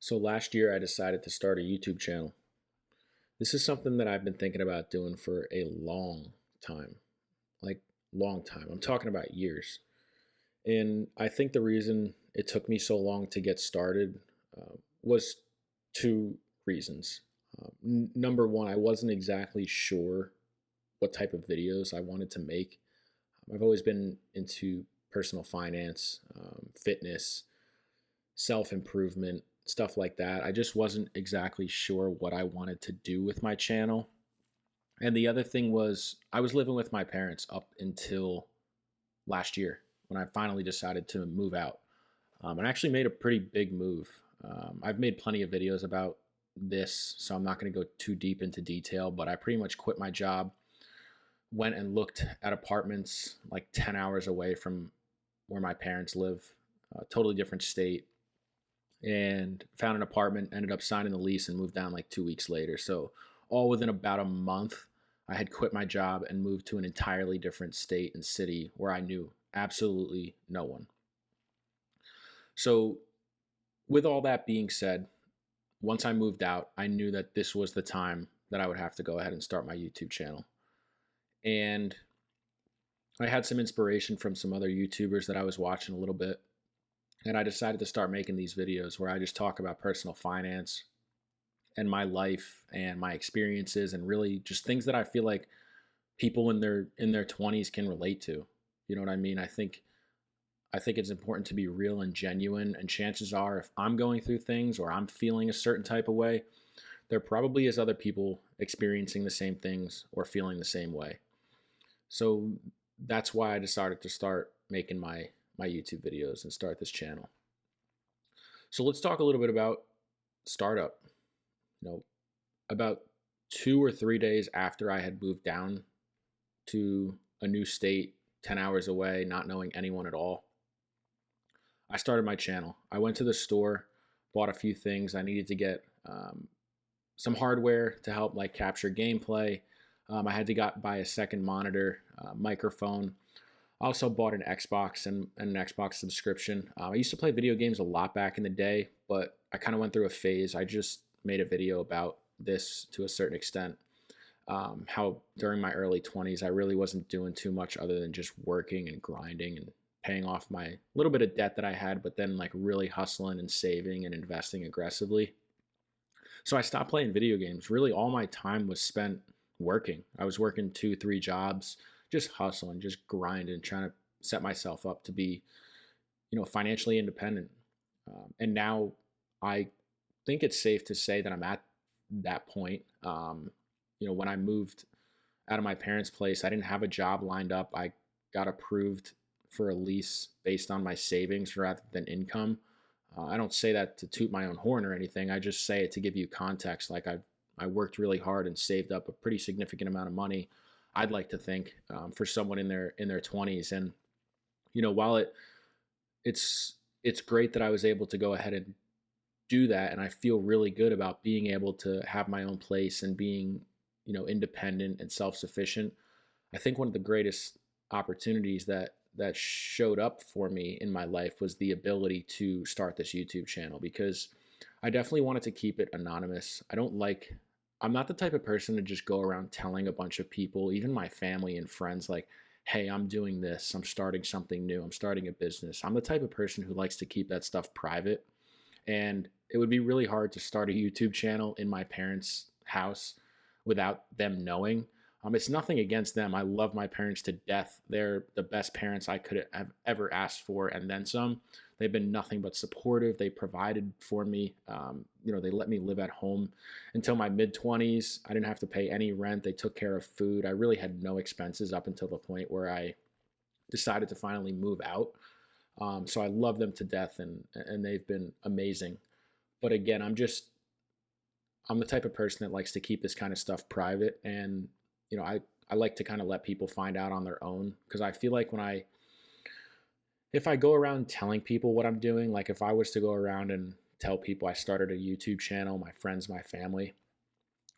So last year I decided to start a YouTube channel. This is something that I've been thinking about doing for a long time. Like long time. I'm talking about years. And I think the reason it took me so long to get started was two reasons. Number one, I wasn't exactly sure what type of videos I wanted to make. I've always been into personal finance, fitness, self improvement, stuff like that. I just wasn't exactly sure what I wanted to do with my channel. And the other thing was, I was living with my parents up until last year when I finally decided to move out. And I actually made a pretty big move. I've made plenty of videos about this, so I'm not going to go too deep into detail, but I pretty much quit my job, went and looked at apartments like 10 hours away from where my parents live, a totally different state, and found an apartment, ended up signing the lease and moved down like 2 weeks later. So all within about a month, I had quit my job and moved to an entirely different state and city where I knew absolutely no one. So with all that being said, once I moved out, I knew that this was the time that I would have to go ahead and start my YouTube channel. And I had some inspiration from some other YouTubers that I was watching a little bit. And I decided to start making these videos where I just talk about personal finance and my life and my experiences and really just things that I feel like people in their 20s can relate to. You know what I mean? I think it's important to be real and genuine, and chances are if I'm going through things or I'm feeling a certain type of way, there probably is other people experiencing the same things or feeling the same way. So that's why I decided to start making my YouTube videos and start this channel. So let's talk a little bit about startup. You know, about 2 or 3 days after I had moved down to a new state, 10 hours away, not knowing anyone at all, I started my channel. I went to the store, bought a few things. I needed to get some hardware to help like capture gameplay. I had to buy a second monitor, microphone. I also bought an Xbox and an Xbox subscription. I used to play video games a lot back in the day, but I kind of went through a phase. I just made a video about this to a certain extent. How during my early 20s, I really wasn't doing too much other than just working and grinding and paying off my little bit of debt that I had, but then like really hustling and saving and investing aggressively. So I stopped playing video games. Really, all my time was spent working. I was working 2, 3 jobs, just hustling, just grinding, trying to set myself up to be, financially independent. And now I think it's safe to say that I'm at that point. When I moved out of my parents' place, I didn't have a job lined up. I got approved for a lease based on my savings rather than income. I don't say that to toot my own horn or anything. I just say it to give you context. Like I worked really hard and saved up a pretty significant amount of money. I'd like to think for someone in their 20s, and while it's great that I was able to go ahead and do that, and I feel really good about being able to have my own place and being independent and self-sufficient. I think one of the greatest opportunities that showed up for me in my life was the ability to start this YouTube channel, because I definitely wanted to keep it anonymous. I'm not the type of person to just go around telling a bunch of people, even my family and friends, like, hey, I'm doing this, I'm starting something new, I'm starting a business. I'm the type of person who likes to keep that stuff private. And it would be really hard to start a YouTube channel in my parents' house without them knowing. It's nothing against them. I love my parents to death. They're the best parents I could have ever asked for, and then some. They've been nothing but supportive. They provided for me. They let me live at home until my mid-20s. I didn't have to pay any rent. They took care of food. I really had no expenses up until the point where I decided to finally move out. So I love them to death, and they've been amazing. But again, I'm the type of person that likes to keep this kind of stuff private, and I like to kind of let people find out on their own, because I feel like if I go around telling people what I'm doing, like if I was to go around and tell people I started a YouTube channel, my friends, my family,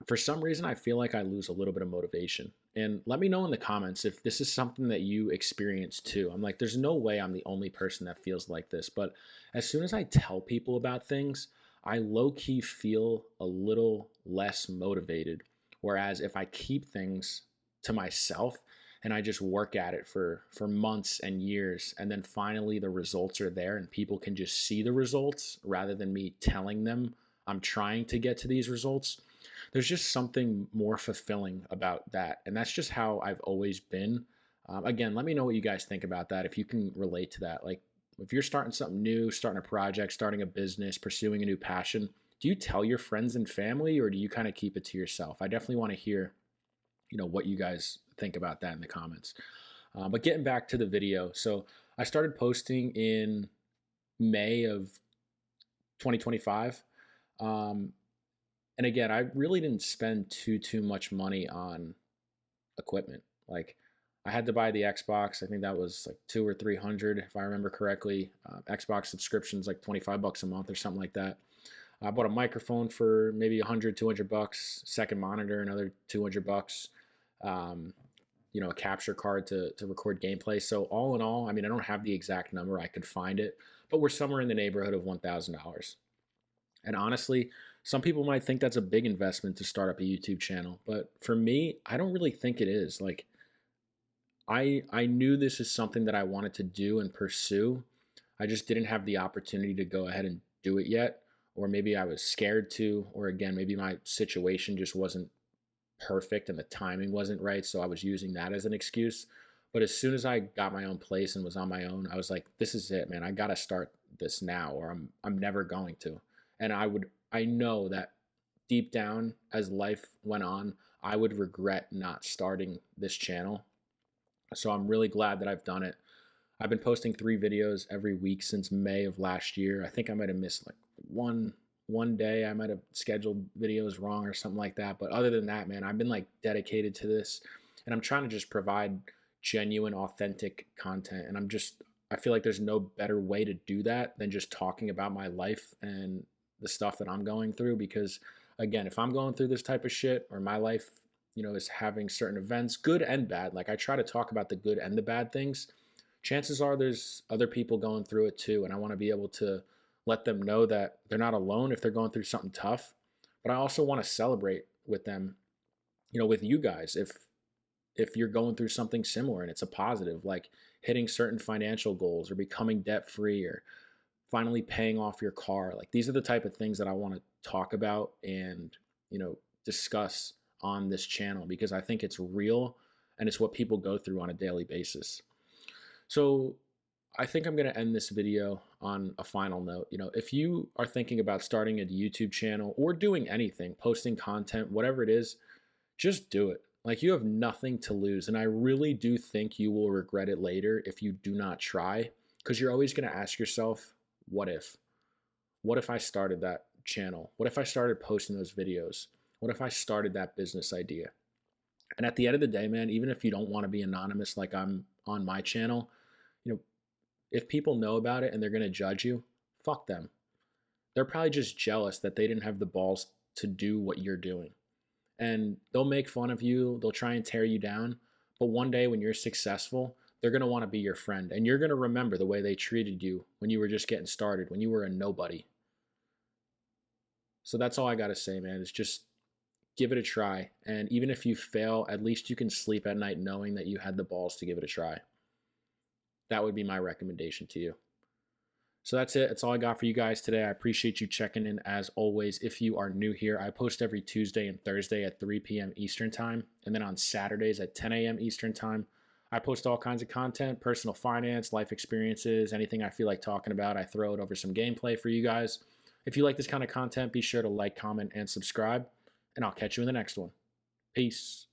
for some reason I feel like I lose a little bit of motivation. And let me know in the comments if this is something that you experience too. I'm like, there's no way I'm the only person that feels like this, but as soon as I tell people about things, I low-key feel a little less motivated. Whereas if I keep things to myself and I just work at it for months and years, and then finally the results are there and people can just see the results rather than me telling them I'm trying to get to these results, there's just something more fulfilling about that. And that's just how I've always been. Again, let me know what you guys think about that. If you can relate to that, like if you're starting something new, starting a project, starting a business, pursuing a new passion, do you tell your friends and family, or do you kind of keep it to yourself? I definitely want to hear, what you guys think about that in the comments. But getting back to the video, so I started posting in May of 2025. And again, I really didn't spend too much money on equipment. Like I had to buy the Xbox. I think that was like 200 or 300 if I remember correctly. Xbox subscriptions like $25 a month or something like that. I bought a microphone for maybe 100, 200 bucks. Second monitor, another 200 bucks. A capture card to record gameplay. So all in all, I mean, I don't have the exact number. I could find it, but we're somewhere in the neighborhood of $1,000. And honestly, some people might think that's a big investment to start up a YouTube channel, but for me, I don't really think it is. Like I knew this is something that I wanted to do and pursue. I just didn't have the opportunity to go ahead and do it yet, or maybe I was scared to, or again, maybe my situation just wasn't perfect and the timing wasn't right, so I was using that as an excuse. But as soon as I got my own place and was on my own, I was like, this is it, man. I got to start this now or I'm never going to. And I know that deep down as life went on, I would regret not starting this channel. So I'm really glad that I've done it. I've been posting 3 videos every week since May of last year. I think I might have missed like one day. I might have scheduled videos wrong or something like that. But other than that, man, I've been like dedicated to this, and I'm trying to just provide genuine, authentic content. And I feel like there's no better way to do that than just talking about my life and the stuff that I'm going through. Because again, if I'm going through this type of shit, or my life, is having certain events, good and bad, like I try to talk about the good and the bad things, chances are there's other people going through it too. And I want to be able to let them know that they're not alone if they're going through something tough. But I also want to celebrate with them, with you guys, if you're going through something similar and it's a positive, like hitting certain financial goals or becoming debt free or finally paying off your car. Like these are the type of things that I want to talk about and, discuss on this channel, because I think it's real and it's what people go through on a daily basis. So I think I'm going to end this video on a final note. If you are thinking about starting a YouTube channel or doing anything, posting content, whatever it is, just do it. Like you have nothing to lose. And I really do think you will regret it later if you do not try, because you're always going to ask yourself, what if? What if I started that channel? What if I started posting those videos? What if I started that business idea? And at the end of the day, man, even if you don't want to be anonymous like I'm on my channel, if people know about it and they're going to judge you, fuck them. They're probably just jealous that they didn't have the balls to do what you're doing. And they'll make fun of you. They'll try and tear you down. But one day when you're successful, they're going to want to be your friend. And you're going to remember the way they treated you when you were just getting started, when you were a nobody. So that's all I got to say, man, is just give it a try. And even if you fail, at least you can sleep at night knowing that you had the balls to give it a try. That would be my recommendation to you. So that's it. That's all I got for you guys today. I appreciate you checking in as always. If you are new here, I post every Tuesday and Thursday at 3 p.m. Eastern time. And then on Saturdays at 10 a.m. Eastern time, I post all kinds of content, personal finance, life experiences, anything I feel like talking about. I throw it over some gameplay for you guys. If you like this kind of content, be sure to like, comment, and subscribe. And I'll catch you in the next one. Peace.